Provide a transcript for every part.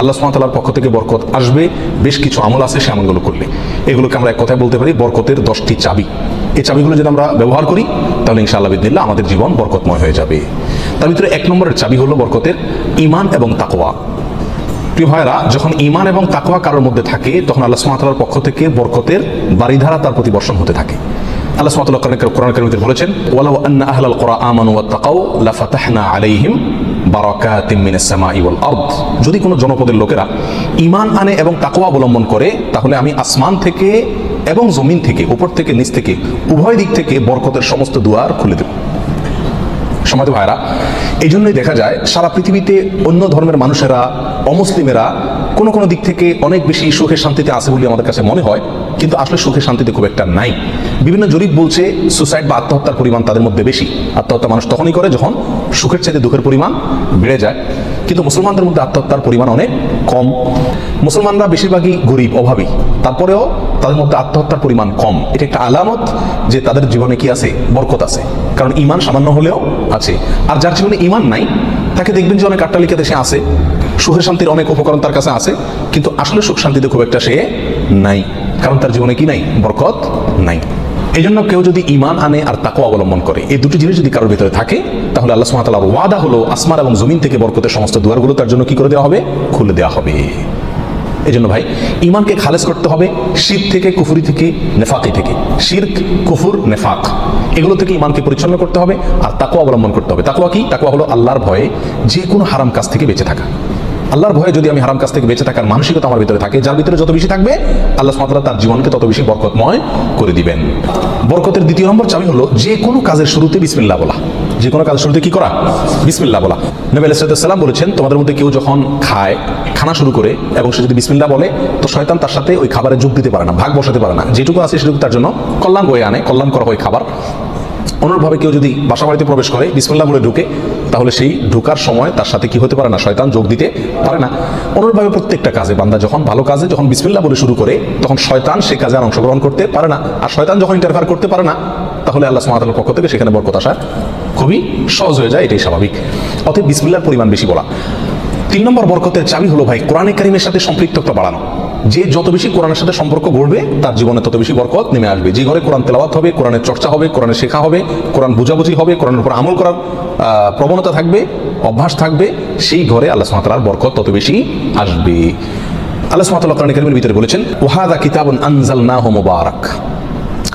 আল্লাহ সুবহানাহু ওয়া তাআলার পক্ষ থেকে বরকত আসবে বেশ কিছু আমল আছে, সে আমলগুলো করলে। এগুলোকে আমরা এক কথায় বলতে পারি বরকতের 10টি চাবি। এই চাবিগুলো যদি আমরা ব্যবহার করি তাহলে ইনশাআল্লাহ বিদিনিল্লাহ আমাদের জীবন বরকতময় হয়ে যাবে। তার ভিতরে 1 নম্বরের চাবি হলো বরকতের ঈমান এবং তাকওয়া। প্রিয় ভাইরা, যখন ঈমান এবং তাকওয়া কারোর মধ্যে থাকে তখন আল্লাহ সুবহানাহু ওয়া তাআলার পক্ষ থেকে বরকতের বারিধারা তার প্রতি বর্ষণ হতে থাকে। আল্লাহ সুবহানাহু ওয়া তাআলা কোরআন কারীমে বলেছেন, ওয়ালাউ আন্না আহলাল কুরা আমানু ওয়াত্তাকাউ লাফাতাহনা আলাইহিম বারাকাতিম মিনাস সামাই ওয়াল আরদ। যদি কোনো জনপদের লোকেরা ঈমান আনে এবং তাকওয়া অবলম্বন করে তাহলে আমি আসমান থেকে এবং জমিন থেকে, উপর থেকে নিচ থেকে, উভয় দিক থেকে বরকতের সমস্ত দুয়ার খুলে দেব। সমাজ ভাইরা, এই জন্যই দেখা যায় সারা পৃথিবীতে অন্য ধর্মের মানুষেরা, অমুসলিমেরা কোনো দিক থেকে অনেক বেশি সুখে শান্তিতে আছে বলে আমাদের কাছে মনে হয়, কিন্তু আসলে সুখে শান্তিতে খুব একটা নাই। বিভিন্ন জরিপ বলছে সুসাইড বা আত্মহত্যার পরিমাণ তাদের মধ্যে বেশি। আত্মহত্যা মানুষ তখনই করে যখন সুখের চাইতে দুঃখের পরিমাণ বেড়ে যায়, কিন্তু মুসলমানদের মধ্যে আত্মহত্যার পরিমাণ অনেক কম। মুসলমানরা বেশিরভাগই গরিব, অভাবী, তারপরেও তাদের মধ্যে আত্মহত্যার পরিমাণ কম। এটা একটা আলামত যে তাদের জীবনে কি আছে, বরকত আছে, কারণ ঈমান সামান্য হলেও আছে। আর যার জীবনে ঈমান নাই তাকে দেখবেন যে অনেক আট্টালিকা দেশে আছে, সুখের শান্তির অনেক উপকরণ তার কাছে আছে, কিন্তু আসলে সুখ শান্তিতে খুব একটা সে নাই, কারণ তার জীবনে কি নাই, বরকত নাই। এই জন্য কেউ যদি ঈমান আনে আর তাকওয়া অবলম্বন করে, এই দুটি জিনিস যদি কারোর ভিতরে থাকে, তাহলে আল্লাহ সুবহানাহু ওয়া তাআলার ওয়াদা হলো আসমান এবং জমিন থেকে বরকতের সমস্ত দুয়ারগুলো তার জন্য কি করে দেওয়া হবে, খুলে দেওয়া হবে। এই জন্য ভাই, ঈমানকে খালেস করতে হবে শিরক থেকে, কুফরি থেকে, নেফাকি থেকে। শিরক, কুফর, নেফাক এগুলো থেকে ঈমানকে পরিচ্ছন্ন করতে হবে আর তাকওয়া অবলম্বন করতে হবে। তাকওয়া কি? তাকওয়া হলো আল্লাহর ভয়ে যে কোনো হারাম কাজ থেকে বেঁচে থাকা। আল্লাহর ভয়ে যদি আমি হারাম কাজ থেকে বেঁচে থাকার মানসিকতা আমার ভিতরে থাকে, যার ভিতরে যত বেশি থাকবে আল্লাহ সুবহানাহু ওয়া তাআলা তার জীবনকে তত বেশি বরকতময় করে দিবেন। বরকতের 2 নম্বর চাবি হলো যে কোনো কাজের শুরুতে বিসমিল্লাহ বলা। যে কোনো কাজের শুরুতে কি করা? বিসমিল্লাহ বলা। নবী আলাইহিস সালাম বলেছেন, তোমাদের মধ্যে কেউ যখন খানা শুরু করে এবং সে যদি বিসমিল্লাহ বলে, তো শয়তান তার সাথে ওই খাবারে যোগ দিতে পারে না, ভাগ বসাতে পারে না। যেটুকু আছে সেটুকু তার জন্য কল্যাণ বয়ে আনে, কল্যাণ করা হয় খাবার। অনুরূপভাবে কেউ যদি বাসা বাড়িতে প্রবেশ করে বিসমিল্লাহ বলে ঢুকে, তাহলে সেই ঢোকার সময় তার সাথে কি হতে পারে না, শয়তান যোগ দিতে পারে না। অনুরূপভাবে প্রত্যেকটা কাজে বান্দা যখন ভালো কাজে যখন বিসমিল্লাহ বলে শুরু করে, তখন শয়তান সেই কাজে আর অংশগ্রহণ করতে পারে না। আর শয়তান যখন ইন্টারফেয়ার করতে পারে না, তাহলে আল্লাহ সুবহানাহু ওয়া তাআলার পক্ষ থেকে সেখানে বরকত আসা খুবই সহজ হয়ে যায়, এটাই স্বাভাবিক। অতএব বিসমিল্লাহর পরিমাণ বেশি বলা। 3 নম্বর বরকতের চাবি হলো ভাই কোরআনে কারীমের সাথে সম্পৃক্ততা বাড়ানো। যে যত বেশি কোরআনের সাথে সম্পর্ক গড়বে তার জীবনে তত বেশি বরকত নেমে আসবে। যে ঘরে কোরআন তেলাওয়াত হবে, কোরআনের চর্চা হবে, কোরআনের শেখা হবে, কোরআন বুঝাবুঝি হবে, কোরআনের উপর আমল করার প্রবণতা থাকবে, অভ্যাস থাকবে, সেই ঘরে আল্লাহ সুবহানাহু ওয়া তাআলার বরকত তত বেশি আসবে। আল্লাহ সুবহানাহু ওয়া তাআলা কোরআনে কারীমের ভিতরে বলেছেন, ওয়াহাদা কিতাবুন আনজালনাহু মুবারাক।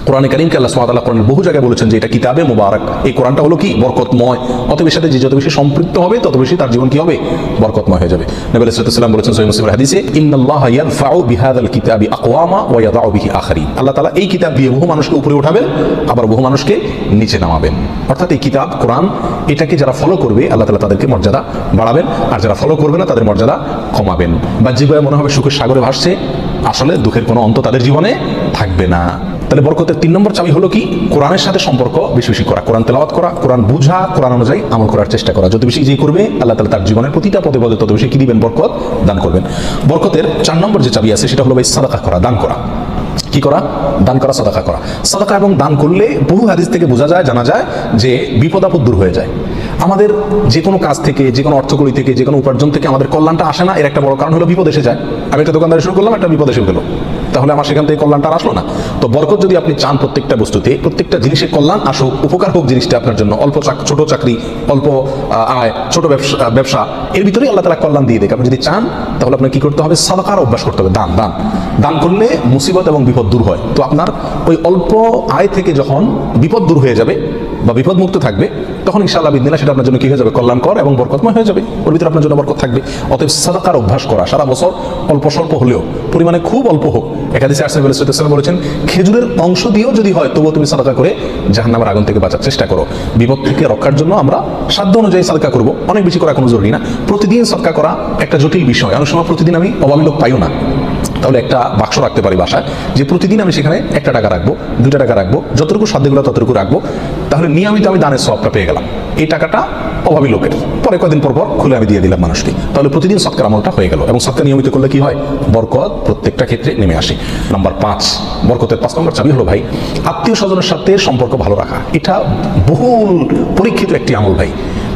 কোরআনে কারীমকে আল্লাহ সুবহানাহু ওয়া তাআলা কোরআনের বহু জায়গায় বলেছেন যে এটা কিতাবে মুবারাক। এই কোরআনটা হলো কি? বরকতময়। অতএব এর সাথে যে যত বেশি সম্পৃক্ত হবে তত বেশি তার জীবন কি হবে? বরকতময় হয়ে যাবে। নবী আলাইহিস সালাম বলেছেন সহিহ মুসলিমের হাদিসে, ইন্নাল্লাহা ইয়ারফাউ বিহাযাল কিতাবি আকওয়ামা ওয়া ইয়াদাউ বিহি আখারিন। আল্লাহ তাআলা এই কিতাব দিয়ে বহু মানুষকে উপরে উঠাবেন, আবার বহু মানুষকে নিচে নামাবেন। অর্থাৎ এই কিতাব কোরআন, এটাকে যারা ফলো করবে আল্লাহ তাআলা তাদেরকে মর্যাদা বাড়াবেন, আর যারা ফলো করবে না তাদের মর্যাদা কমাবেন। বাহ্যিকভাবে মনে হবে সুখের সাগরে ভাসছে, আসলে দুঃখের কোনো অন্ত তাদের জীবনে থাকবে না। তাহলে বরকতের 3 নম্বর চাবি হলো কি? কোরআনের সাথে সম্পর্ক বেশি বেশি করা, কোরআন তেলাওয়াত করা, কোরআন বুঝা, কোরআন অনুযায়ী আমল করার চেষ্টা করা। যত বেশি যে করবে আল্লাহ তাআলা তার জীবনের প্রতিটা পদে পদে তত বেশি কি দিবেন? বরকত দান করবেন। বরকতের 4 নম্বর যে চাবি আছে সেটা হলো ভাই সাদাকা করা, দান করা। কি করা? দান করা, সাদাকা করা। সাদাকা এবং দান করলে বহু হাদিস থেকে বোঝা যায়, জানা যায় যে বিপদ আপদ দূর হয়ে যায়। আমাদের যে কোনো কাজ থেকে, যে কোনো অর্থকড়ি থেকে, যে কোনো উপার্জন থেকে আমাদের কল্যাণটা আসে না, এর একটা বড় কারণ হলো বিপদ এসে যায়। আমি একটা দোকানদারি শুরু করলাম, একটা বিপদ এসে গেল, তাহলে আমার সেখান থেকে কল্যাণটা আসলো না। তো বরকত যদি আপনি চান প্রত্যেকটা বস্তুতে, প্রত্যেকটা জিনিসের কল্যাণ আসুক, উপকার হোক জিনিসটা আপনার জন্য, অল্প ছোট চাকরি, অল্প আয়, ছোট ব্যবসা, এর ভিতরেই আল্লাহ তাআলা কল্যাণ দিয়ে দেয়। আপনি যদি চান তাহলে আপনার কি করতে হবে? সাদাকার অভ্যাস করতে হবে। দান দান দান করলে মুসিবত এবং বিপদ দূর হয়। তো আপনার ওই অল্প আয় থেকে যখন বিপদ দূর হয়ে যাবে বা বিপদ মুক্ত থাকবে, তখন ইনশাআল্লাহ বিদিনিল্লাহ সেটা আপনার জন্য কি হয়ে যাবে? কল্যাণকর এবং বরকতময় হয়ে যাবে। ওর ভিতরে আপনার জন্য বরকত থাকবে। অতএব সাদাকার অভ্যাস করা, সারা বছর অল্প স্বল্প হলেও, পরিমাণে খুব অল্প হোক। একাদিসে আসছে সাল্লাল্লাহু বলেছেন, খেজুরের অংশ দিয়েও যদি হয় তবুও তুমি সাদাকা করে জাহান্নামের আগুন থেকে বাঁচার চেষ্টা করো। বিপদ থেকে রক্ষার জন্য আমরা সাধ্য অনুযায়ী সাদকা করব, অনেক বেশি করা কোনো জরুরি না। প্রতিদিন সাদকা করা একটা জটিল বিষয়। অনেক সময় প্রতিদিন আমি অভাবী লোক পাইও না, তাহলে একটা বাক্স রাখতে পারি বাসায়, যে প্রতিদিন আমি সেখানে 1 টাকা রাখবো, 2 টাকা রাখবো, যতটুকু সাধ্যগুলো ততটুকু রাখবো। তাহলে নিয়মিত আমি দানের সওয়াবটা পেয়ে গেলাম। এই টাকাটা অভাবী লোকের, পরে কয়েকদিন পর পর খুলে আমি দিয়ে দিলাম মানুষকে, তাহলে প্রতিদিন সৎকার আমলটা হয়ে গেল। এবং সৎকার নিয়মিত করলে কি হয়? বরকত প্রত্যেকটা ক্ষেত্রে নেমে আসে। নাম্বার 5, বরকতের 5 নম্বর চাবি হলো ভাই আত্মীয় স্বজনের সাথে সম্পর্ক ভালো রাখা। এটা বহুল পরীক্ষিত একটি আমল ভাই।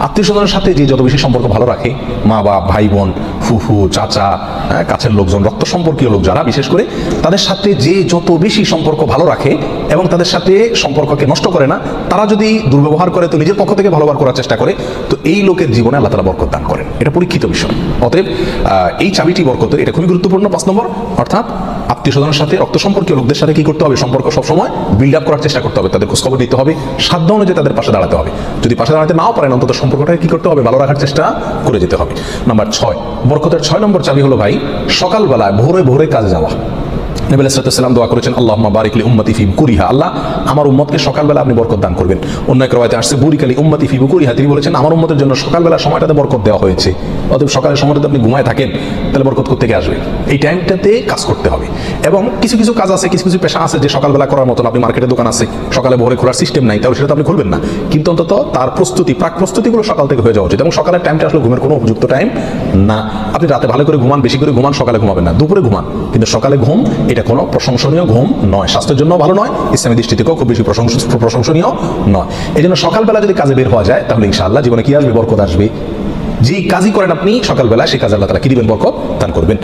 আত্মীয় স্বজনের সাথে যে যত বেশি সম্পর্ক ভালো রাখে, মা বাপ, ভাই বোন, ফুফু, চাচা, কাছের লোকজন, রক্ত সম্পর্কীয় লোক যারা, বিশেষ করে তাদের সাথে যে যত বেশি সম্পর্ক ভালো রাখে এবং তাদের সাথে সম্পর্ককে নষ্ট করে না, তারা যদি দুর্ব্যবহার করে তো নিজের পক্ষ থেকে ভালো ব্যবহার করার চেষ্টা করে, তো এই লোকের জীবনে আল্লাহ তাআলা বরকত দান করেন। এটা পরীক্ষিত বিষয়। অতএব এই চাবিটি বরকতের, এটা খুবই গুরুত্বপূর্ণ। 5 নম্বর, অর্থাৎ আত্মীয় স্বজনের সাথে, রক্ত সম্পর্কীয় লোকদের সাথে কি করতে হবে? সম্পর্ক সবসময় বিল্ড আপ করার চেষ্টা করতে হবে, তাদের খোঁজখবর নিতে হবে, সাধ্য অনুযায়ী তাদের পাশে দাঁড়াতে হবে। যদি পাশে দাঁড়াতে নাও পারেন, অন্তত সম্পর্কটাকে কি করতে হবে? ভালো রাখার চেষ্টা করে যেতে হবে। নাম্বার 6, বরকতের 6 নম্বর চাবি হলো ভাই, সকালবেলায় ভোরে ভোরে কাজে যাওয়া। নবী আলাইহিস সালাম দোয়া করেছেন, আল্লাহুম্মা বারিক লি উম্মতি ফি বুকুরিহা, আল্লাহ আমার উম্মতকে সকালবেলা আপনি বরকত দান করবেন। অন্য এক riwayate আসছে বুরিকা লি উম্মতি ফি বুকুরিহা, তিনি বলেছেন আমার উম্মতের জন্য সকালবেলা সময়টাতে বরকত দেওয়া হয়েছে। অতএব সকালের সময়টাতে আপনি ঘুমায় থাকেন, তাহলে বরকত কোথা থেকে আসবে? এই টাইমটাতে কাজ করতে হবে। এবং কিছু কিছু কাজ আছে, কিছু কিছু পেশা আছে যে সকালবেলা করার মতন, আপনি মার্কেটে দোকান আছে, সকালে ভোরে খোলার সিস্টেম নাই, তাহলে সেটা তো আপনি খুলবেন না, কিন্তু অন্তত তার প্রস্তুতি, প্রাক প্রস্তুতিগুলো সকাল থেকে হয়ে যাওয়া উচিত। এবং সকালের টাইমটা আসলে ঘুমের কোনো উপযুক্ত টাইম না। আপনি রাতে ভালো করে ঘুমান, বেশি করে ঘুমান, সকালে ঘুমাবেন না, দুপুরে ঘুমান, কিন্তু সকালে ঘুম এটা কোনো প্রশংসনীয় ঘুম নয়, স্বাস্থ্যের জন্য ভালো নয়, ইসলামী দৃষ্টি থেকেও খুব বেশি প্রশংসনীয় নয়। এই জন্য সকালবেলা যদি কাজে বের হওয়া যায়, তাহলে ইনশাআল্লাহ জীবনে কি আসবে? বরকত আসবে। যে কাজই করেন আপনি সকালবেলা, সেই কাজে আল্লাহ তাআলা কি দিবেন? বরকত দান করবেন।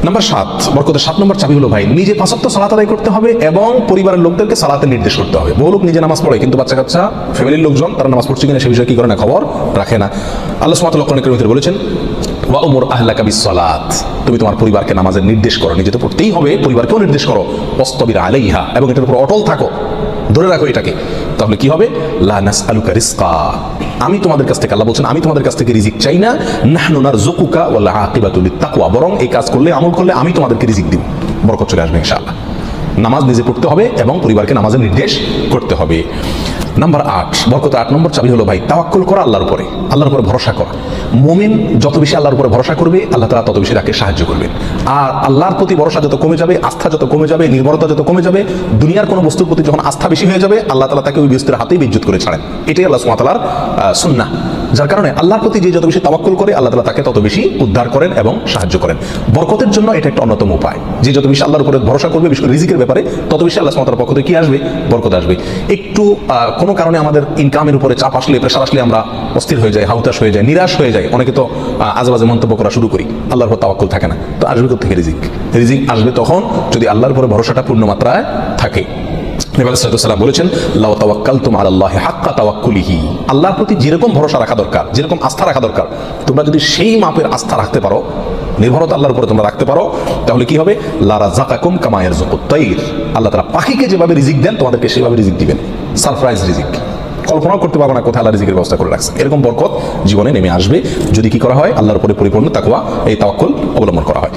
নাম্বার 7, বরকতের 7 নম্বর চাবি হলো ভাই, নিজে 5 ওয়াক্ত সালাত আদায় করতে হবে এবং পরিবারের লোকদেরকে সালাতের নির্দেশ করতে হবে। বহু লোক নিজে নামাজ পড়ে, কিন্তু বাচ্চা কাচ্চা, ফ্যামিলির লোকজন তারা নামাজ পড়ছে কিনা সে বিষয়ে কি করে না, খবর রাখে না। আল্লাহ সুবহানাহু ওয়া তাআলা কোরআনে কারীমে বলেছেন, ওয়া উমুর আহলাকা বিস-সালাত, তুমি তোমার পরিবারকে নামাজের নির্দেশ করো। নিজে তো পড়তেই হবে, পরিবারকেও নির্দেশ করো। ওয়াসতাবির আলাইহা, এবং এটার উপর অটল থাকো, ধরে রাখো এটাকে। তাহলে কি হবে? লা নাসআলুকা রিজকা, আমি তোমাদের কাছ থেকে, আল্লাহ বলছেন আমি তোমাদের কাছ থেকে রিজিক চাই না। নাহনু নারযুকুকা ওয়াল আকিবাতু লিত-তাকওয়া, বরং এই কাজ করলে, আমল করলে আমি তোমাদেরকে রিজিক দিব, বরকত চলে আসবে ইনশাআল্লাহ। নামাজ নিজে পড়তে হবে এবং পরিবারকে নামাজের নির্দেশ করতে হবে। নাম্বার 8, বরকত 8 নম্বর চাবি হলো ভাই, তাওয়াক্কুল করা আল্লাহর উপরে, আল্লাহর উপরে ভরসা করা। মুমিন যত বেশি আল্লাহর উপরে ভরসা করবে, আল্লাহ তাআলা তত বেশি তাকে সাহায্য করবেন। আর আল্লাহর প্রতি ভরসা যত কমে যাবে, আস্থা যত কমে যাবে, নির্ভরতা যত কমে যাবে, দুনিয়ার কোনো বস্তুর প্রতি যখন আস্থা বেশি হয়ে যাবে, আল্লাহ তাআলা তাকে ওই বস্তুর হাতেই বিদ্যুৎ করে ছাড়েন। এটাই আল্লাহ সুবহানাহু ওয়া তাআলার সুন্নাহ। যার কারণে আল্লাহর প্রতি যে যত বেশি তাওয়াক্কুল করে, আল্লাহ তাআলা তাকে তত বেশি উদ্ধার করেন এবং সাহায্য করেন। বরকতের জন্য এটা একটা অন্যতম উপায়, যে যত বেশি আল্লাহর উপরে ভরসা করবে, বিশেষ করে রিজিকের ব্যাপারে, তত বেশি আল্লাহ সুবহানাহু ওয়া তাআলার পক্ষ থেকে কি আসবে? বরকত আসবে। একটু কোনো কারণে আমাদের ইনকামের উপরে চাপ আসলে, প্রেশার আসলে আমরা অস্থির হয়ে যাই, হাউতাশ হয়ে যাই, নিরাশ হয়ে যাই। অনেকে তো আজেবাজে মন্তব্য করা শুরু করি, আল্লাহর উপর তাওয়াক্কুল থাকে না। তো আসবে কোথা থেকে রিজিক? রিজিক আসবে তখন যদি আল্লাহর উপরে ভরসাটা পূর্ণ মাত্রায় থাকে। নবী আলাইহিস সালাম বলেছেন, লাউ তাওয়াক্কালতুম আলাল্লাহি হাক্কা তাওয়াক্কুলিহি, আল্লাহর প্রতি যেরকম ভরসা রাখা দরকার, যেরকম আস্থা রাখা দরকার, তোমরা যদি সেই মাপের আস্থা রাখতে পারো, নির্ভরতা আল্লাহর উপরে তোমরা রাখতে পারো, তাহলে কি হবে? লা রাযাকাকুম কামা ইয়ারযুকুত তাইর, আল্লাহ তাআলা পাখিকে যেভাবে রিজিক দেন, তোমাদেরকে সেভাবে রিজিক দিবেন। সারপ্রাইজ রিজিক, কল্পনাও করতে পারবো না কোথায় আল্লাহ রিজিকের ব্যবস্থা করে রাখছে। এরকম বরকত জীবনে নেমে আসবে যদি কি করা হয়? আল্লাহর উপরে পরিপূর্ণ তাকওয়া, এই তাওয়াক্কুল অবলম্বন করা হয়।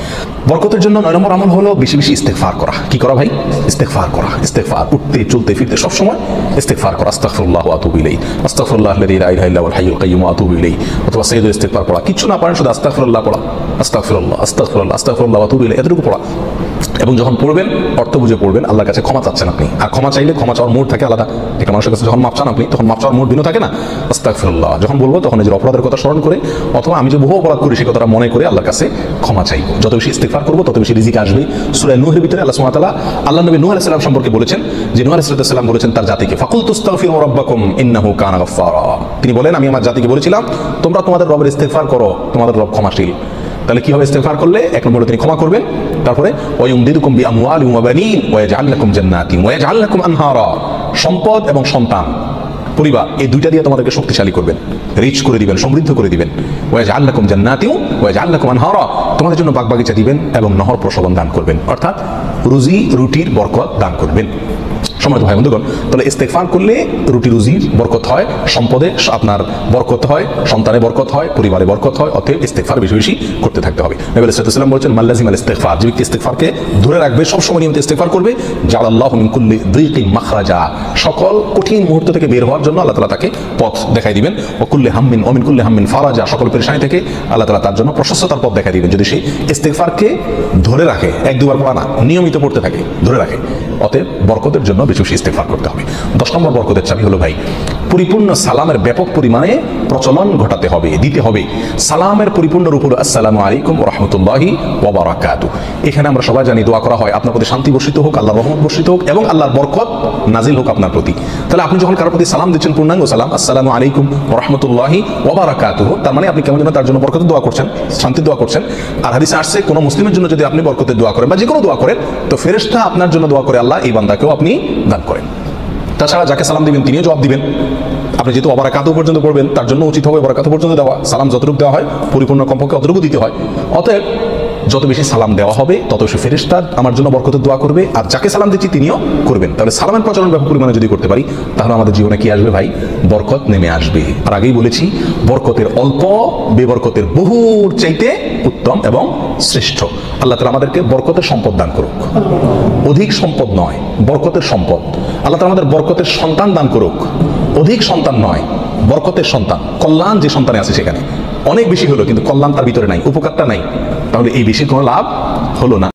বরকতের জন্য 9 নম্বর আমল হলো বেশি বেশি ইস্তেগফার করা। কি করা ভাই? ইস্তেগফার করা। ইস্তেগফার, উঠতে চলতে ফিরতে সব সময় ইস্তেগফার করা। আস্তাগফিরুল্লাহ ওয়া আতুবু ইলাইহি, আস্তাগফিরুল্লাহাল্লাযী লা ইলাহা ইল্লা হুয়াল হাইয়ুল কাইয়্যুম ওয়া আতুবু ইলাইহি। অথবা সাইয়্যিদুল ইস্তেগফার পড়া। কিছু না পারেন শুধু আস্তাগফিরুল্লাহ পড়া, আস্তাগফিরুল্লাহ, আস্তাগফিরুল্লাহ, আস্তাগফিরুল্লাহ ওয়া আতুবু ইলাইহি, এতটুকু পড়া। এবং যখন পড়বেন অর্থ বুঝে পড়বেন, আল্লাহর কাছে ক্ষমা চাচ্ছেন আপনি। আর ক্ষমা চাইলে ক্ষমা চাওয়ার মোড থাকে আলাদা। একটা মানুষের কাছে যখন মাপ চান আপনি, তখন মাপ চাওয়ার মোড ভিন্ন থাকে না। আস্তাগফিরুল্লাহ যখন বলবো, তখন নিজের অপরাধের কথা স্মরণ করে, অথবা আমি যে বহু অপরাধ করি সে কথাটা মনে করে আল্লাহর কাছে ক্ষমা চাইবো। যত বেশি ইস্তেগফার করবো, তত বেশি রিজিক আসবে। সূরা নূহের ভিতরে আল্লাহ সুবহানাহু ওয়া তাআলা আল্লাহর নবী নূহ আলাইহিস সালাম সম্পর্কে বলেছেন যে, নূহ আলাইহিস সালাম বলেছেন তার জাতিকে, ফাকুলতু আস্তাগফিরু রাব্বাকুম ইন্নাহু কানা গাফফারা। তিনি বলেন, আমি আমার জাতিকে বলেছিলাম, তোমরা তোমাদের রবের ইস্তেগফার করো, তোমাদের রব ক্ষমাশীল। তাহলে কি হবে? ইস্তেগফার করলে 1 নম্বরে তিনি ক্ষমা করবেন, তারপরে ওয়ায়ুমদিদুকুম বিআমওয়ালিন ওয়া বানিন ওয়া ইয়াজআল লাকুম জান্নাতিন ওয়া ইয়াজআল লাকুম আনহারা। সম্পদ এবং সন্তান, পরিবার, এই দুইটা দিয়ে তোমাদেরকে শক্তিশালী করবেন, রিচ করে দিবেন, সমৃদ্ধ করে দিবেন। ওয়া ইয়াজআল লাকুম জান্নাতিন ওয়া ইয়াজআল লাকুম আনহারা, তোমাদের জন্য বাগবাগিচা দিবেন এবং নহর প্রশোভন দান করবেন, অর্থাৎ রুজি রুটির বরকত দান করবেন। সম্মানিত ভাই বন্ধুগণ, তাহলে ইস্তেগফার করলে রুটি রুজির বরকত হয়, সম্পদে আপনার বরকত হয়, সন্তানে বরকত হয়, পরিবারে বরকত হয়। অতএব ইস্তেগফার বেশি বেশি করতে থাকতে হবে। নবী আলাইহিস সালাম বলেছেন, মাল্লাজিমাল ইস্তেগফার, যে ব্যক্তি ইস্তেগফারকে ধরে রাখবে, সবসময় নিয়মিত ইস্তেগফার করবে, জাআলাল্লাহু মিন কুল্লি যিকিন মাখরাজা, সকল কঠিন মুহূর্ত থেকে বের হওয়ার জন্য আল্লাহ তাআলা তাকে পথ দেখাই দিবেন। ওয়া কুল্লি হাম্মিন ওয়া মিন কুল্লি হাম্মিন ফারাজা, সকল পেরেশানি থেকে আল্লাহ তাআলা তার জন্য প্রশস্ততার পথ দেখাই দিবেন, যদি সে ইস্তেগফারকে ধরে রাখে, 1-2 বার পড়া না, নিয়মিত পড়তে থাকে, ধরে রাখে। অতএব বরকতের জন্য বেশি বেশি ইস্তেগফার করতে হবে। 10 নম্বর বরকতের চাবি হলো ভাই, পরিপূর্ণ সালামের ব্যাপক পরিমাণে প্রচলন ঘটাতে হবে, দিতে হবে। সালামের পরিপূর্ণ রূপ হলো আসসালামু আলাইকুম ওয়া রাহমাতুল্লাহি ওয়া বারাকাতুহু। এখানে আমরা সবাই জানি দোয়া করা হয় আপনার প্রতি শান্তি বর্ষিত হোক, আল্লাহর রহমত বর্ষিত হোক এবং আল্লাহর বরকত নাজিল হোক আপনার প্রতি। তাহলে আপনি যখন কারোর প্রতি সালাম দিচ্ছেন পূর্ণাঙ্গ সালাম, আসসালামু আলাইকুম ওয়া রাহমাতুল্লাহি ওয়া বারাকাতুহু, তার মানে আপনি কেমন যেন তার জন্য বরকতের দোয়া করছেন, শান্তির দোয়া করছেন। আর হাদিসে আসছে কোন মুসলিমের জন্য যদি আপনি বরকতের দোয়া করেন বা যে কোনো দোয়া করেন, তো ফেরেশতা আপনার জন্য দোয়া করে আল্লাহ এই বান্দাকেও আপনি দান করেন। তাছাড়া যাকে সালাম দিবেন তিনিও জবাব দিবেন। আপনি যেহেতু ওয়াবারাকাতুহু পর্যন্ত পড়বেন, তার জন্য উচিত হবে ওয়াবারাকাতুহু পর্যন্ত দেওয়া। সালাম যতটুকু দেওয়া হয় পরিপূর্ণ কমপক্ষে অতটুকু দিতে হয়। অতএব যত বেশি সালাম দেওয়া হবে তত বেশি ফেরেশতা আমার জন্য বরকতের দোয়া করবে, আর যাকে সালাম দিচ্ছি তিনিও করবেন। তাহলে সালামের প্রচলন ব্যাপক পরিমাণে যদি করতে পারি, তাহলে আমাদের জীবনে কি আসবে ভাই? বরকত নেমে আসবে। আর আগেই বলেছি, বরকতের অল্প বেবরকতের বহুর চাইতে উত্তম এবং শ্রেষ্ঠ। আল্লাহ তাআলা আমাদেরকে বরকতের সম্পদ দান করুক, অধিক সম্পদ নয়, বরকতের সম্পদ। আল্লাহ তাআলা আমাদের বরকতের সন্তান দান করুক, অধিক সন্তান নয়, বরকতের সন্তান। কল্যাণ যে সন্তানে আছে সেখানে অনেক বেশি হলো, কিন্তু কল্যাণ তার ভিতরে নাই, উপকারটা নাই, তাহলে এই বেশি কোনো লাভ হলো না।